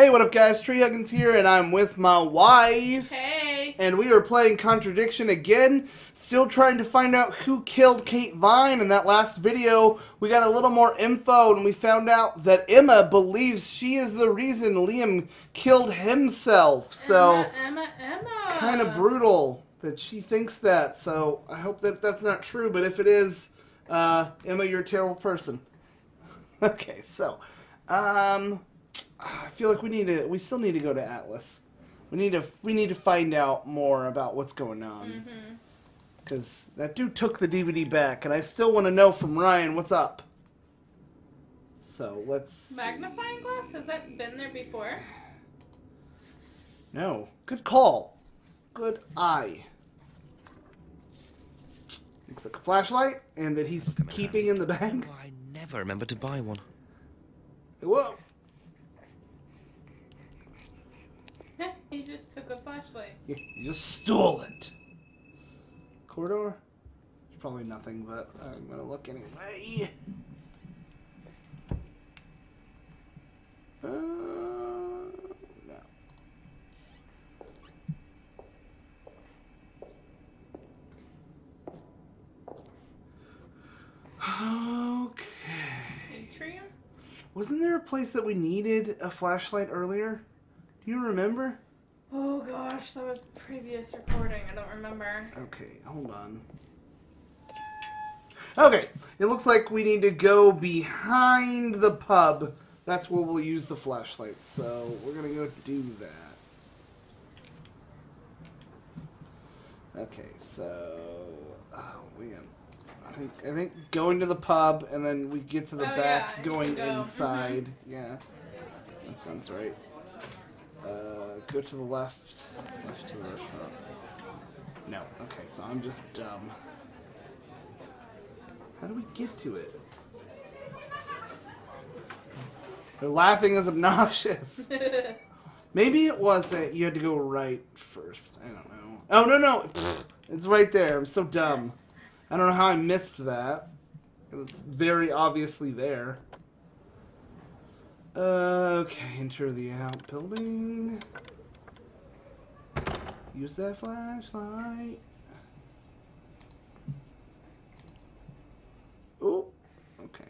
Hey, what up guys, Tree Huggins here, and I'm with my wife. Hey! And we are playing Contradiction again, still trying to find out who killed Kate Vine. In that last video, we got a little more info, and we found out that Emma believes she is the reason Liam killed himself. So, Emma. kind of brutal that she thinks that, so I hope that that's not true, but if it is, Emma, you're a terrible person. Okay, so, I feel like we still need to go to Atlas. We need to find out more about what's going on. Because that dude took the DVD back, and I still want to know from Ryan what's up. So, let's Magnifying see. glass? Has that been there before? No. Good call. Good eye. Looks like a flashlight, and that he's keeping in the bag. Oh, I never remember to buy one. Whoa. He just took a flashlight. You just stole it. Corridor? There's probably nothing, but I'm gonna look anyway. No. Okay. Atrium? Wasn't there a place that we needed a flashlight earlier? Do you remember? Oh gosh, that was previous recording. I don't remember. Okay, hold on. Okay, it looks like we need to go behind the pub. That's where we'll use the flashlight. So we're gonna go do that. Okay, so man, I think going to the pub and then we get to the back, yeah, going go. inside. Yeah, that sounds right. Go to the left. Left to the restaurant. No. Okay, so I'm just dumb. How do we get to it? Their laughing is obnoxious. Maybe it wasn't. You had to go right first. I don't know. Oh, no. It's right there. I'm so dumb. I don't know how I missed that. It was very obviously there. Okay, enter the outbuilding. Use that flashlight. Oh, okay.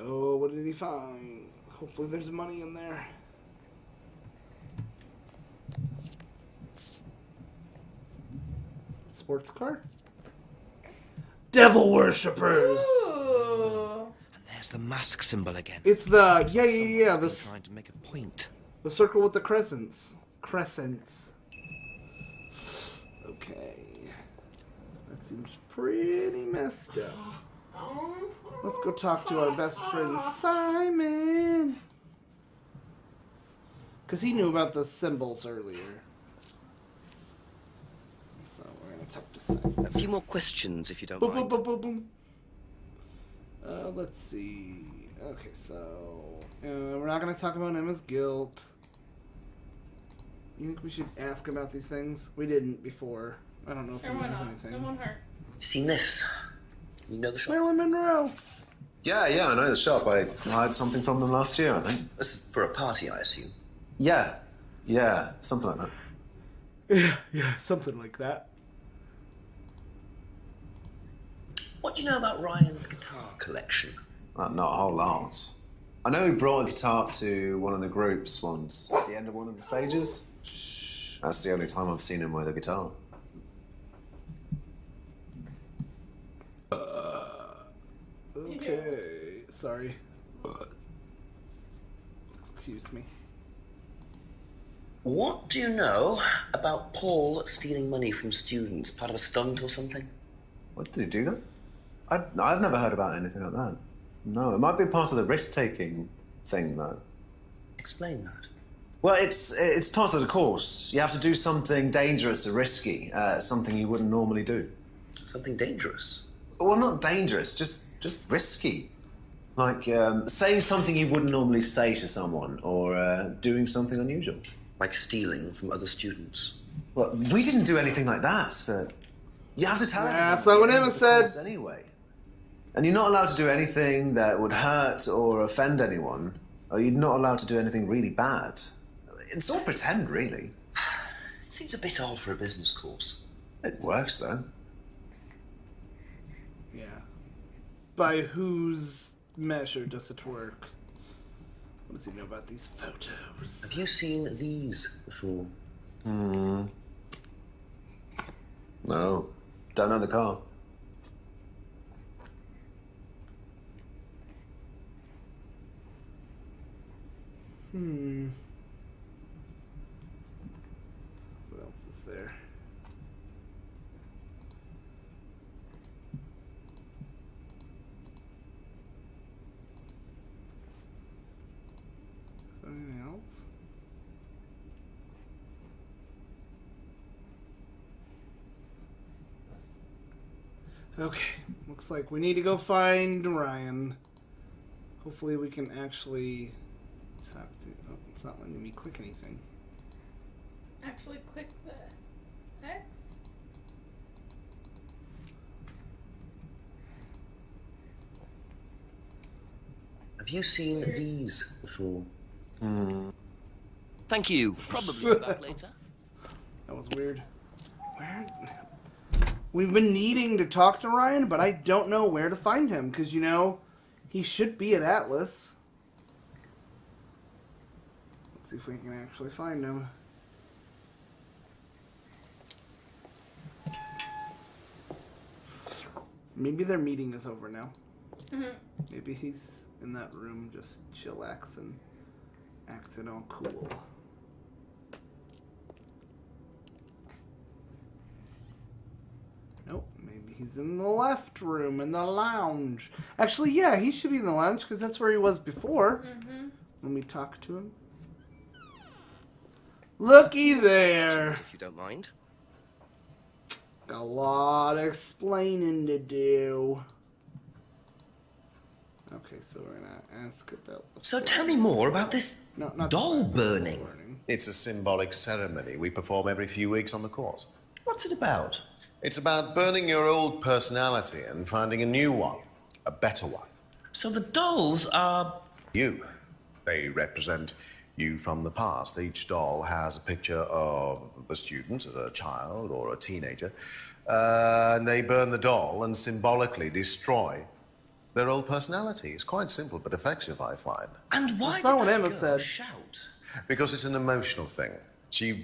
Oh, what did he find? Hopefully there's money in there. Sports car? Devil worshippers! Ooh. And there's the mask symbol again. It's the, yeah, Someone's been trying to make a point. the circle with the crescents. Okay. That seems pretty messed up. Let's go talk to our best friend Simon. Because he knew about the symbols earlier. So we're going to talk to Simon. A few more questions, if you don't Boom, mind. boom, boom, boom, boom. Let's see. Okay, so we're not going to talk about Emma's guilt. You think we should ask about these things? We didn't before. I don't know if There he went knows on. anything. There won't hurt. Seen this? You know the shop? Marilyn Monroe. Yeah, I know the shop. I hired something from them last year, I think. This is for a party, I assume. Yeah, something like that. Yeah, something like that. What do you know about Ryan's guitar collection? Not a whole lot. I know he brought a guitar to one of the groups once, at the end of one of the stages. That's the only time I've seen him with a guitar. Okay, sorry. Excuse me. What do you know about Paul stealing money from students? Part of a stunt or something? What, did he do that? I've never heard about anything like that. No, it might be part of the risk-taking thing, though. Explain that. Well, it's part of the course. You have to do something dangerous or risky, something you wouldn't normally do. Something dangerous. Well, not dangerous, just risky. Like saying something you wouldn't normally say to someone, or doing something unusual. Like stealing from other students. Well, we didn't do anything like that, but you have to tell everyone That's not what at the Emma end of the said. course Anyway. And you're not allowed to do anything that would hurt or offend anyone, or you're not allowed to do anything really bad. It's all pretend, really. It seems a bit odd for a business course. It works, though. Yeah. By whose measure does it work? What does he know about these photos? Have you seen these before? No. Don't know the car. What else is there? Is there anything else? Okay, looks like we need to go find Ryan. Hopefully we can actually talk to... Oh, it's not letting me click anything. Actually, click the X. Have you seen these before? Thank you. Probably back later. That was weird. Where? We've been needing to talk to Ryan, but I don't know where to find him, because, you know, he should be at Atlas. Let's see if we can actually find him. Maybe their meeting is over now. Maybe he's in that room just chillaxing, acting all cool. Nope, maybe he's in the left room, in the lounge. Actually, yeah, he should be in the lounge, because that's where he was before. When we talked to him. Looky there! If you don't mind. Got a lot of explaining to do. Okay, so we're gonna ask about the... So tell me more about this No, not doll the burning. It's a symbolic ceremony we perform every few weeks on the course. What's it about? It's about burning your old personality and finding a new one, a better one. So the dolls are... You. They represent you from the past. Each doll has a picture of the student as a child or a teenager. And they burn the doll and symbolically destroy their old personality. It's quite simple but effective, I find. And why That's did not what that Emma girl said. shout? Because it's an emotional thing. She's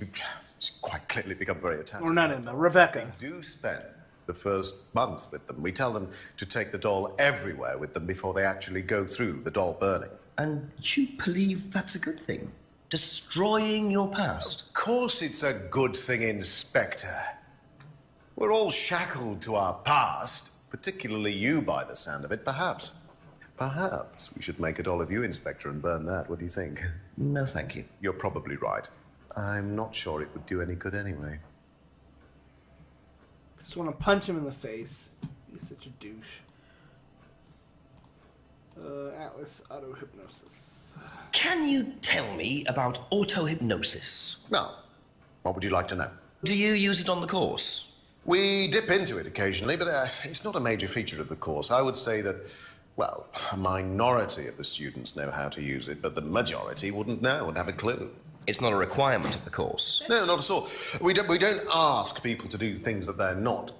quite clearly become very attached. Or not to Emma, that doll. Rebecca. They do spend the first month with them. We tell them to take the doll everywhere with them before they actually go through the doll burning. And you believe that's a good thing? Destroying your past? Of course it's a good thing, Inspector. We're all shackled to our past, particularly you by the sound of it. Perhaps we should make a doll of you, Inspector, and burn that. What do you think? No, thank you. You're probably right. I'm not sure it would do any good anyway. Just want to punch him in the face. He's such a douche. Atlas auto-hypnosis. Can you tell me about auto-hypnosis? Now, what would you like to know? Do you use it on the course? We dip into it occasionally, but it's not a major feature of the course. I would say that, well, a minority of the students know how to use it, but the majority wouldn't know, wouldn't have a clue. It's not a requirement of the course. No, not at all. We don't ask people to do things that they're not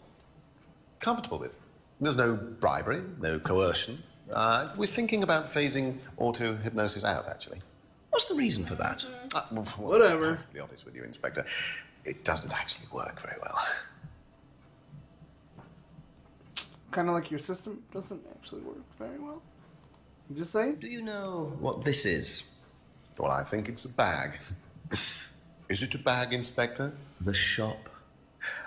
comfortable with. There's no bribery, no coercion. We're thinking about phasing auto-hypnosis out, actually. What's the reason for that? Well, Whatever. To be honest with you, Inspector, it doesn't actually work very well. Kind of like your system doesn't actually work very well. You just saying? Do you know what this is? Well, I think it's a bag. Is it a bag, Inspector? The shop.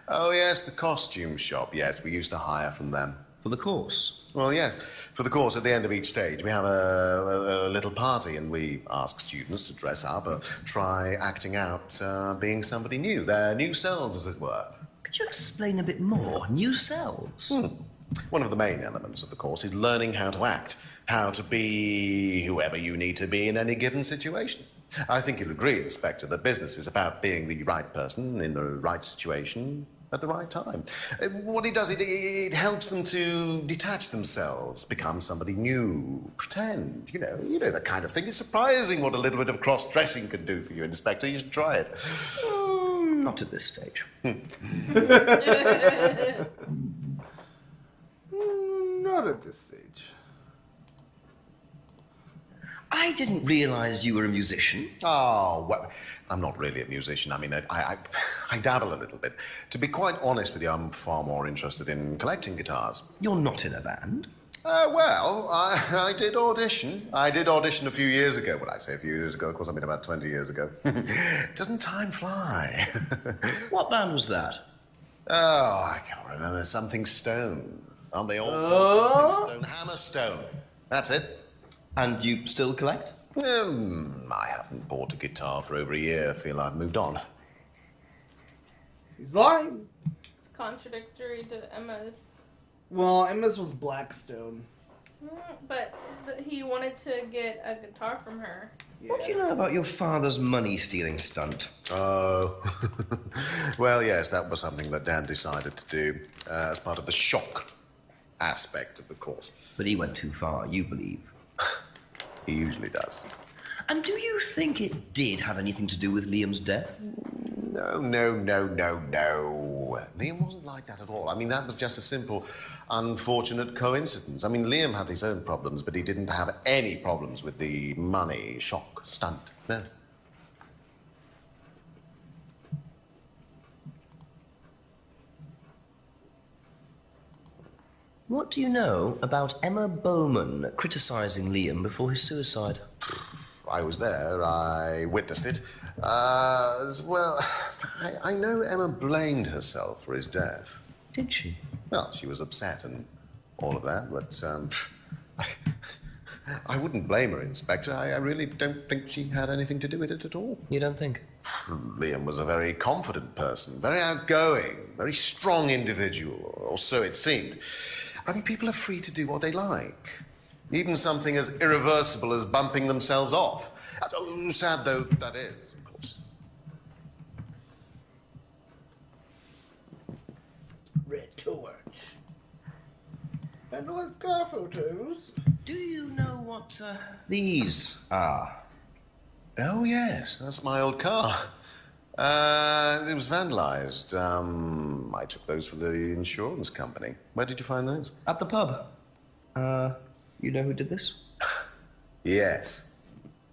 Oh, yes, the costume shop. Yes, we used to hire from them. For the course? Well, yes. For the course, at the end of each stage, we have a little party, and we ask students to dress up or try acting out being somebody new, their new selves, as it were. Could you explain a bit more? New selves? One of the main elements of the course is learning how to act, how to be whoever you need to be in any given situation. I think you'll agree, Inspector, that business is about being the right person in the right situation at the right time. What it does, it helps them to detach themselves, become somebody new, pretend, you know, that kind of thing. It's surprising what a little bit of cross-dressing can do for you, Inspector. You should try it. Not at this stage. Not at this stage. I didn't realize you were a musician. Oh, well, I'm not really a musician. I mean, I dabble a little bit. To be quite honest with you, I'm far more interested in collecting guitars. You're not in a band. Well, I did audition. I did audition a few years ago. When I say a few years ago, of course, I mean about 20 years ago. Doesn't time fly? What band was that? Oh, I can't remember. Something Stone. Aren't they all called Something Stone? Hammerstone. That's it. And you still collect? I haven't bought a guitar for over a year. I feel I've moved on. He's lying. It's contradictory to Emma's. Well, Emma's was Blackstone. But he wanted to get a guitar from her. Yeah. What do you know about your father's money-stealing stunt? Oh. Well, yes, that was something that Dan decided to do as part of the shock aspect of the course. But he went too far, you believe. He usually does. And do you think it did have anything to do with Liam's death? No. Liam wasn't like that at all. I mean, that was just a simple, unfortunate coincidence. I mean, Liam had his own problems, but he didn't have any problems with the money shock stunt. No. What do you know about Emma Bowman criticizing Liam before his suicide? I was there. I witnessed it. Well, I know Emma blamed herself for his death. Did she? Well, she was upset and all of that, but I wouldn't blame her, Inspector. I really don't think she had anything to do with it at all. You don't think? Liam was a very confident person, very outgoing, very strong individual, or so it seemed. I think people are free to do what they like. Even something as irreversible as bumping themselves off. Sad though that is, of course. Red torch. Endless car photos. Do you know what these are? Oh, yes, that's my old car. It was vandalized. I took those for the insurance company. Where did you find those? At the pub. You know who did this? Yes.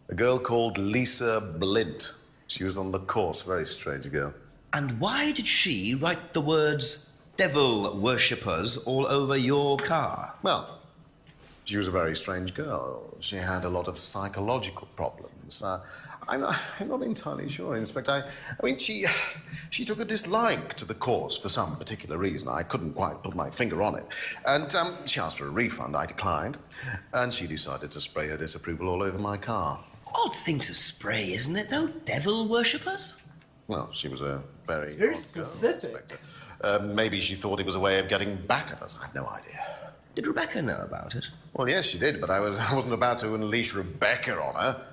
A girl called Lisa Blint. She was on the course, very strange girl. And why did she write the words devil worshippers all over your car? Well, she was a very strange girl. She had a lot of psychological problems. I'm not entirely sure, Inspector. I mean, she took a dislike to the course for some particular reason. I couldn't quite put my finger on it. And she asked for a refund. I declined. And she decided to spray her disapproval all over my car. Odd thing to spray, isn't it, though? Devil worshippers? Well, she was a very... It's very odd girl, specific. Inspector. Maybe she thought it was a way of getting back at us. I have no idea. Did Rebecca know about it? Well, yes, she did, but I wasn't about to unleash Rebecca on her.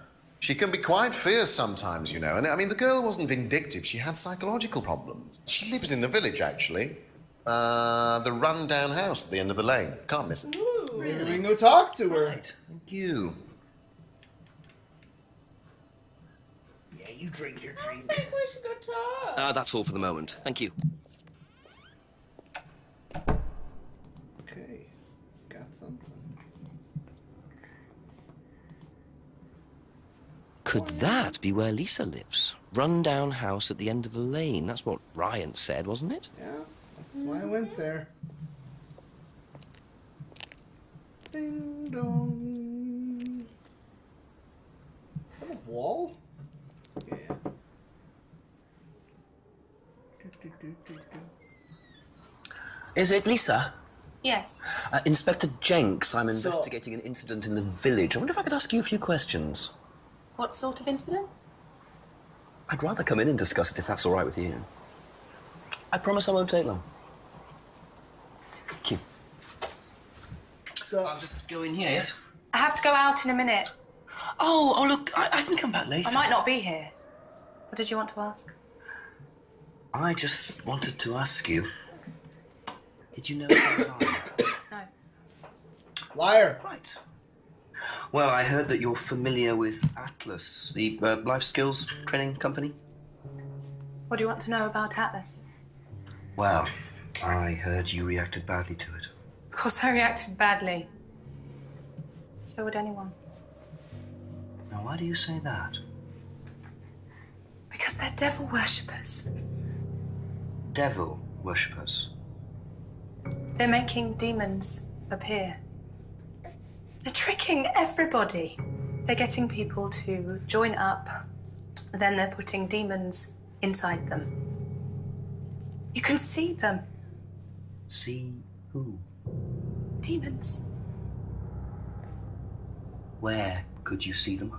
She can be quite fierce sometimes, you know. And I mean, the girl wasn't vindictive. She had psychological problems. She lives in the village, actually. The run-down house at the end of the lane. Can't miss it. Ooh, maybe we can go talk to her. Right, thank you. Yeah, you drink your I drink. think we should go talk. That's all for the moment. Thank you. Okay, got something. Could that be where Lisa lives? Run-down house at the end of the lane. That's what Ryan said, wasn't it? Yeah, that's why I went there. Ding dong. Is that a wall? Yeah. Is it Lisa? Yes. Inspector Jenks, I'm investigating an incident in the village. I wonder if I could ask you a few questions. What sort of incident? I'd rather come in and discuss it if that's all right with you. I promise I won't take long. Thank you. So, I'll just go in here, yes? I have to go out in a minute. Oh, look, I can come back later. I might not be here. What did you want to ask? I just wanted to ask you, did you know about Ryan? No. Liar. Right. Well, I heard that you're familiar with Atlas, the life skills training company. What do you want to know about Atlas? Well, I heard you reacted badly to it. Of course I reacted badly. So would anyone. Now, why do you say that? Because they're devil worshippers. Devil worshippers. They're making demons appear. They're tricking everybody. They're getting people to join up, then they're putting demons inside them. You can see them. See who? Demons. Where could you see them?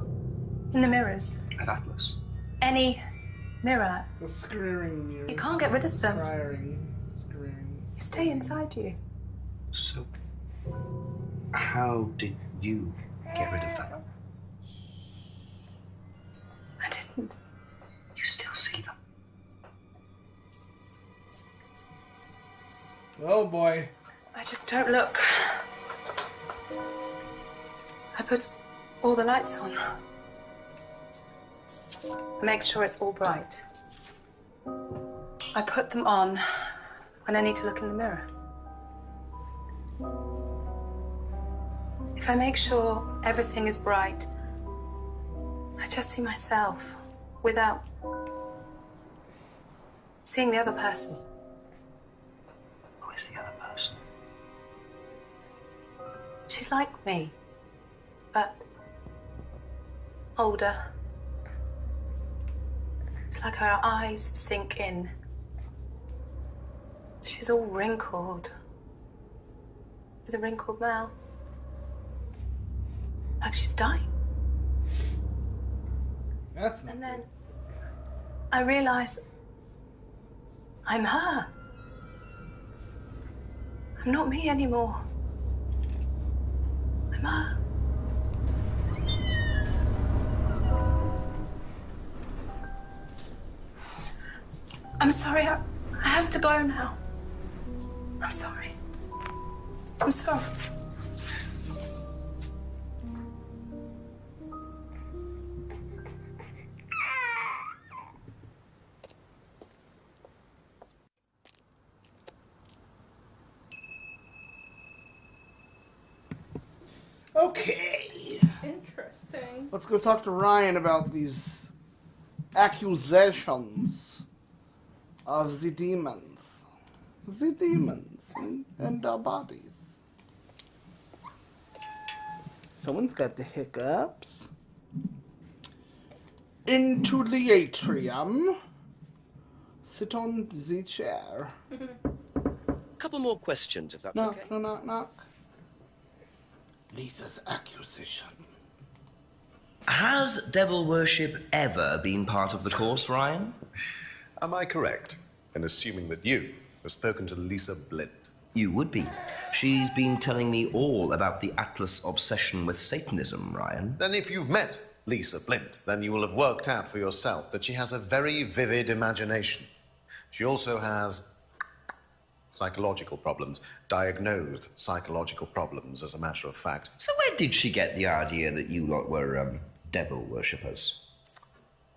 In the mirrors. At Atlas. Any mirror. The screaming mirrors. You can't get rid of them. Screaming. They stay inside you. So, how did you get rid of them? I didn't. You still see them? Oh boy. I just don't look. I put all the lights on. I make sure it's all bright. I put them on when I need to look in the mirror. If I make sure everything is bright, I just see myself without seeing the other person. Who is the other person? She's like me, but older. It's like her eyes sink in. She's all wrinkled, with a wrinkled mouth. Like she's dying. That's not. And then I realize I'm her. I'm not me anymore. I'm her. I'm sorry. I have to go now. I'm sorry. I'm sorry. Okay. Interesting. Let's go talk to Ryan about these accusations of the demons. The demons and our bodies. Someone's got the hiccups. Into the atrium. Sit on the chair. A couple more questions, if that's Knock, okay. knock, knock. Lisa's accusation. Has devil worship ever been part of the course, Ryan? Am I correct in assuming that you have spoken to Lisa Blint? You would be. She's been telling me all about the Atlas obsession with Satanism, Ryan. Then if you've met Lisa Blint, then you will have worked out for yourself that she has a very vivid imagination. She also has psychological problems, diagnosed psychological problems, as a matter of fact. So where did she get the idea that you lot were, devil worshippers?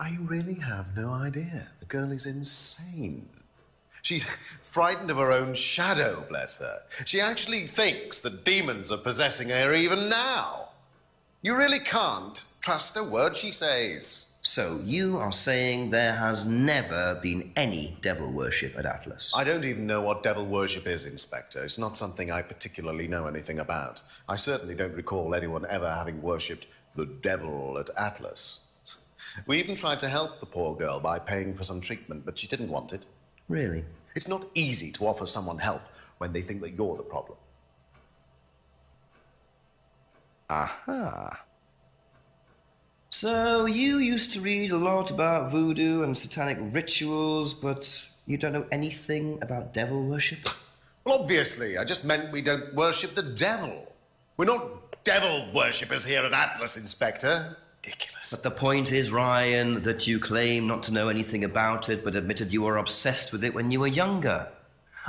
I really have no idea. The girl is insane. She's frightened of her own shadow, bless her. She actually thinks that demons are possessing her even now. You really can't trust a word she says. So you are saying there has never been any devil worship at Atlas? I don't even know what devil worship is, Inspector. It's not something I particularly know anything about. I certainly don't recall anyone ever having worshipped the devil at Atlas. We even tried to help the poor girl by paying for some treatment, but she didn't want it. Really? It's not easy to offer someone help when they think that you're the problem. Aha. So you used to read a lot about voodoo and satanic rituals, but you don't know anything about devil worship? Well, obviously, I just meant we don't worship the devil. We're not devil worshippers here at Atlas, Inspector. ridiculous. But the point is, Ryan, that you claim not to know anything about it, but admitted you were obsessed with it when you were younger.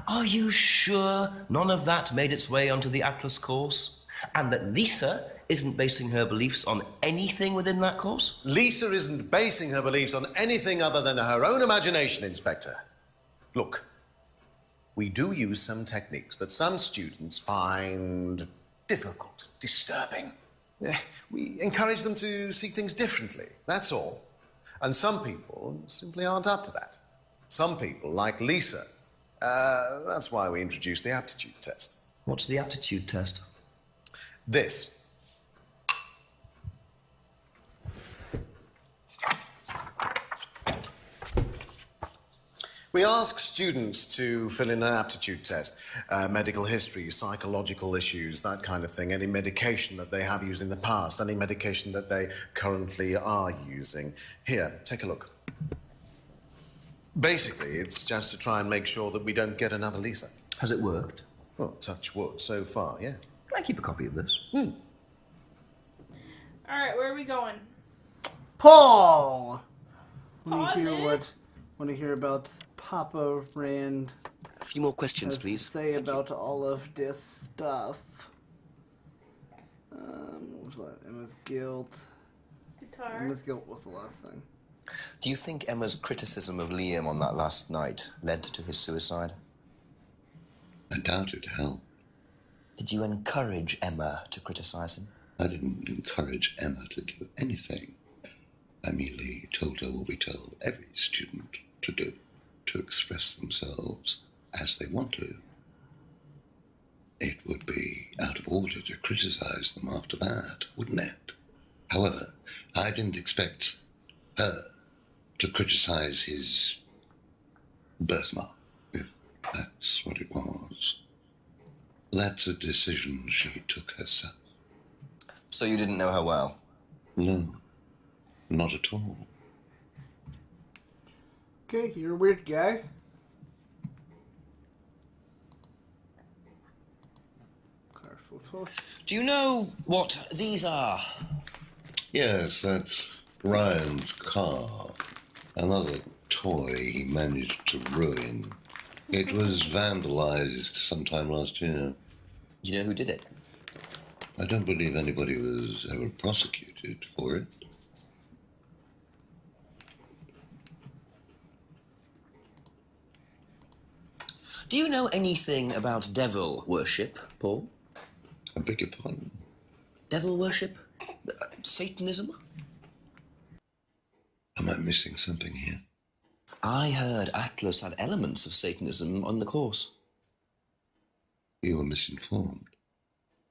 Are you sure none of that made its way onto the Atlas course? And that Lisa isn't basing her beliefs on anything within that course? Lisa isn't basing her beliefs on anything other than her own imagination, Inspector. Look, we do use some techniques that some students find difficult, disturbing. We encourage them to see things differently, that's all. And some people simply aren't up to that. Some people, like Lisa, that's why we introduced the aptitude test. What's the aptitude test? This. We ask students to fill in an aptitude test, medical history, psychological issues, that kind of thing, any medication that they have used in the past, any medication that they currently are using. Here, take a look. Basically, it's just to try and make sure that we don't get another Lisa. Has it worked? Well, touch wood, so far, yes. Can I keep a copy of this? All right, where are we going? Paul! Paul, dude. Want to hear about Papa Rand A few more questions, has please. to say about all of this stuff. What was that? Emma's guilt. Guitar. Emma's guilt was the last thing. Do you think Emma's criticism of Liam on that last night led to his suicide? I doubt it, Hal. Did you encourage Emma to criticize him? I didn't encourage Emma to do anything. I merely told her what we tell every student to do, to express themselves as they want to. It would be out of order to criticize them after that, wouldn't it? However, I didn't expect her to criticize his birthmark, if that's what it was. That's a decision she took herself. So you didn't know her well? No, not at all. Okay, you're a weird guy. Do you know what these are? Yes, that's Ryan's car. Another toy he managed to ruin. It was vandalized sometime last year. Do you know who did it? I don't believe anybody was ever prosecuted for it. Do you know anything about devil worship, Paul? I beg your pardon? Devil worship? Satanism? Am I missing something here? I heard Atlas had elements of Satanism on the course. You were misinformed.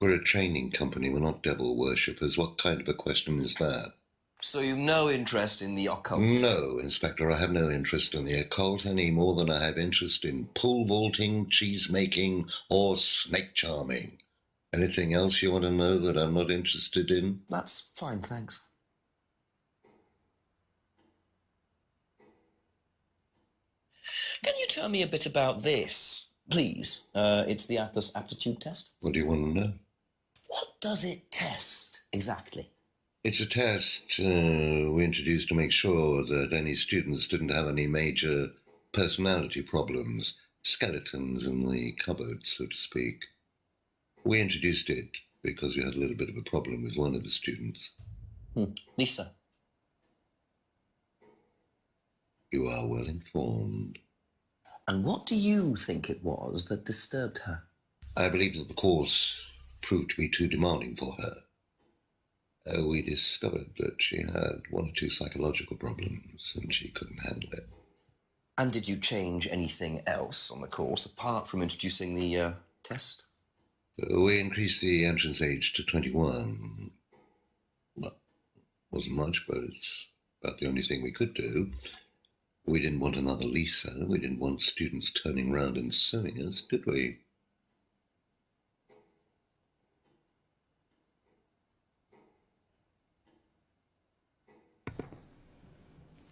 We're a training company, we're not devil worshippers. What kind of a question is that? So you've no interest in the occult? No, Inspector, I have no interest in the occult any more than I have interest in pole vaulting, cheese making, or snake charming. Anything else you want to know that I'm not interested in? That's fine, thanks. Can you tell me a bit about this, please? It's the Atlas aptitude test. What do you want to know? What does it test, exactly? It's a test we introduced to make sure that any students didn't have any major personality problems, skeletons in the cupboard, so to speak. We introduced it because we had a little bit of a problem with one of the students. Lisa. You are well informed. And what do you think it was that disturbed her? I believe that the course proved to be too demanding for her. We discovered that she had one or two psychological problems and she couldn't handle it. And did you change anything else on the course apart from introducing the test? We increased the entrance age to 21. Well, wasn't much, but it's about the only thing we could do. We didn't want another Lisa. We didn't want students turning around and suing us, did we?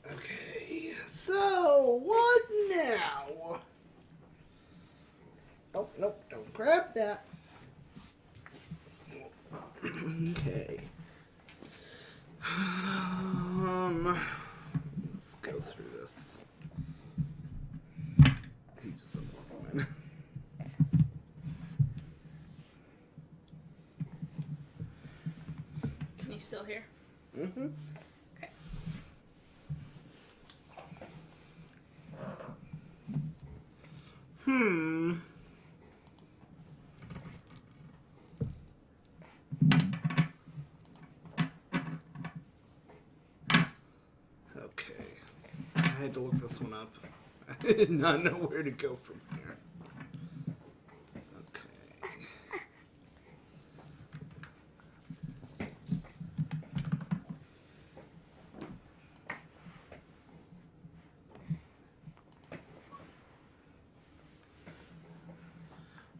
Okay, so what now? Oh, nope, don't grab that. Okay. Let's go through this. He just unlocked mine. Can you still hear? Mm-hmm. Okay. Okay. So I had to look this one up. I did not know where to go from here. Okay.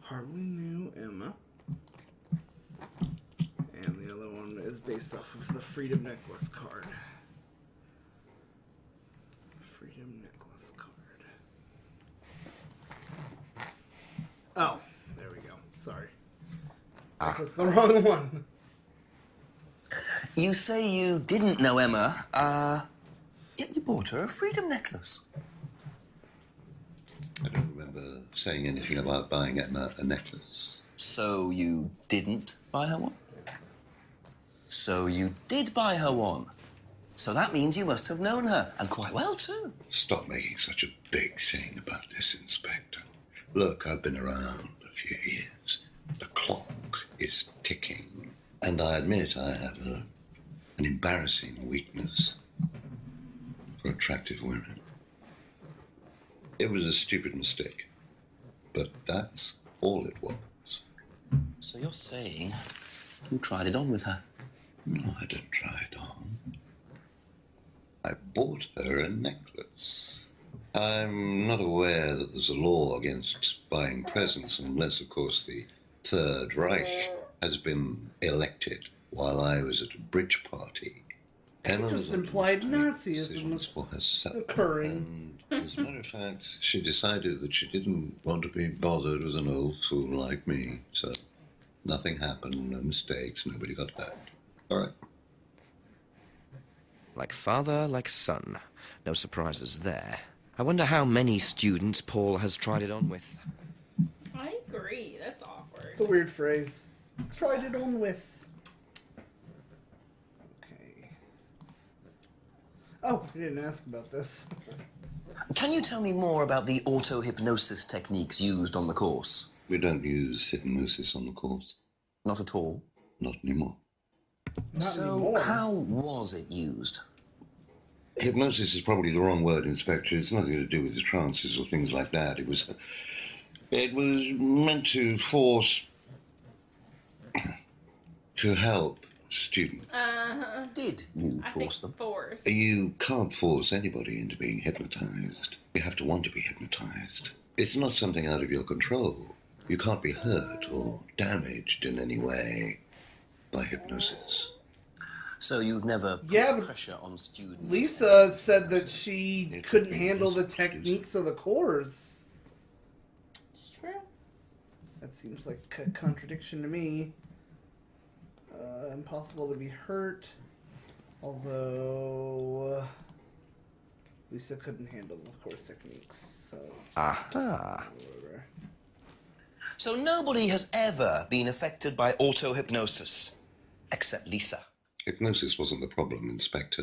Hardly knew Emma. And the other one is based off of the Freedom Necklace card. Freedom Necklace card. Oh, there we go. Sorry. I clicked the wrong one. You say you didn't know Emma, yet you bought her a freedom necklace. I don't remember saying anything about buying Emma a necklace. So you didn't buy her one? So you did buy her one. So that means you must have known her, and quite well, too. Stop making such a big thing about this, Inspector. Look, I've been around a few years. The clock is ticking. And I admit I have an embarrassing weakness for attractive women. It was a stupid mistake. But that's all it was. So you're saying you tried it on with her? No, I didn't try it on. I bought her a necklace. I'm not aware that there's a law against buying presents unless, of course, the Third Reich has been elected while I was at a bridge party. Emma Just wanted implied to make Nazism decisions for herself. occurring. And as a matter of fact, she decided that she didn't want to be bothered with an old fool like me. So nothing happened, no mistakes, nobody got hurt. All right. Like father, like son. No surprises there. I wonder how many students Paul has tried it on with. I agree. That's awkward. It's a weird phrase. Tried it on with. Okay. Oh, you didn't ask about this. Can you tell me more about the auto-hypnosis techniques used on the course? We don't use hypnosis on the course. Not at all. Not anymore. Not So anymore. how was it used? Hypnosis is probably the wrong word, Inspector. It's nothing to do with the trances or things like that. It was meant to force, to help students. Did you I think force them? force. You can't force anybody into being hypnotized. You have to want to be hypnotized. It's not something out of your control. You can't be hurt or damaged in any way by hypnosis. So you've never put Yeah, but pressure on students? Lisa said that she couldn't handle the techniques of the course. It's true. That seems like a contradiction to me. Impossible to be hurt. Although Lisa couldn't handle the course techniques, so whatever. So nobody has ever been affected by auto-hypnosis, except Lisa. Hypnosis wasn't the problem, Inspector.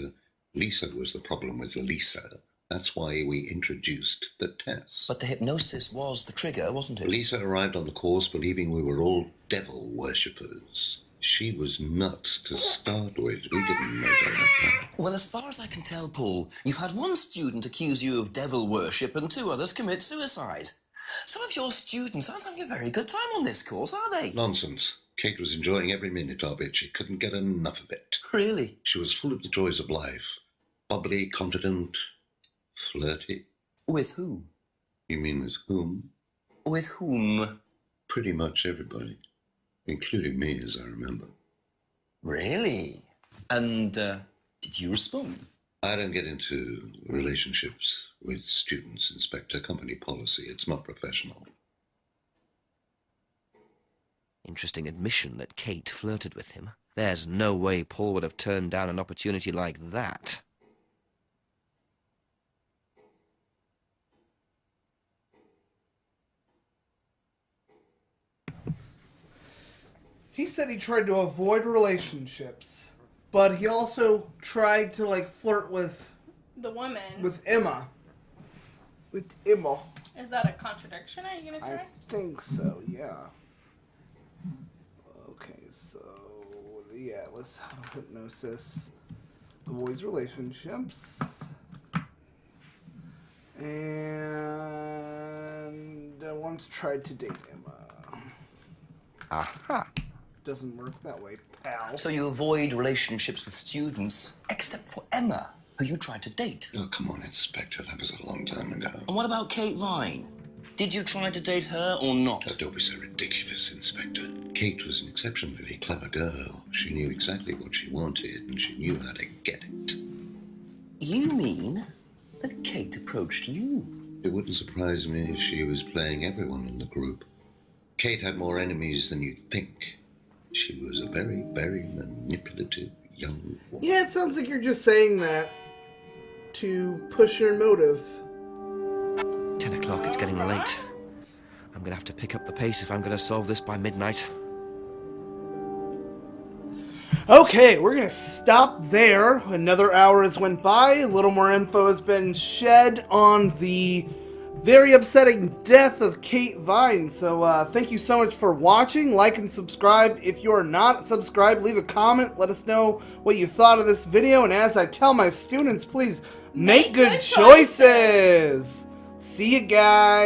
Lisa was the problem with Lisa. That's why we introduced the test. But the hypnosis was the trigger, wasn't it? Lisa arrived on the course believing we were all devil worshippers. She was nuts to start with. We didn't know that like that. Well, as far as I can tell, Paul, you've had one student accuse you of devil worship and 2 others commit suicide. Some of your students aren't having a very good time on this course, are they? Nonsense. Kate was enjoying every minute of it. She couldn't get enough of it. Really? She was full of the joys of life. Bubbly, confident, flirty. With who? You mean with whom? With whom? Pretty much everybody. Including me, as I remember. Really? And, did you respond? I don't get into relationships with students, Inspector. Company policy. It's not professional. Interesting admission that Kate flirted with him. There's no way Paul would have turned down an opportunity like that. He said he tried to avoid relationships, but he also tried to like flirt with The woman. Emma. With Emma. Is that a contradiction? Are you gonna I try? think so, yeah. Okay, so yeah, let's have hypnosis. Avoids relationships. And once tried to date Emma. Aha! Doesn't work that way, pal. So you avoid relationships with students, except for Emma, who you tried to date. Oh, come on, Inspector. That was a long time ago. And what about Kate Vine? Did you try to date her or not? Oh, don't be so ridiculous, Inspector. Kate was an exceptionally clever girl. She knew exactly what she wanted, and she knew how to get it. You mean that Kate approached you? It wouldn't surprise me if she was playing everyone in the group. Kate had more enemies than you'd think. She was a very, very manipulative young woman. Yeah, it sounds like you're just saying that to push your motive. 10 o'clock, it's getting late. I'm gonna have to pick up the pace if I'm gonna solve this by midnight. Okay, we're gonna stop there. Another hour has went by. A little more info has been shed on the very upsetting death of Kate Vine. So thank you so much for watching. Like and subscribe. If you are not subscribed, leave a comment. Let us know what you thought of this video. And as I tell my students, please make good choices. See you guys.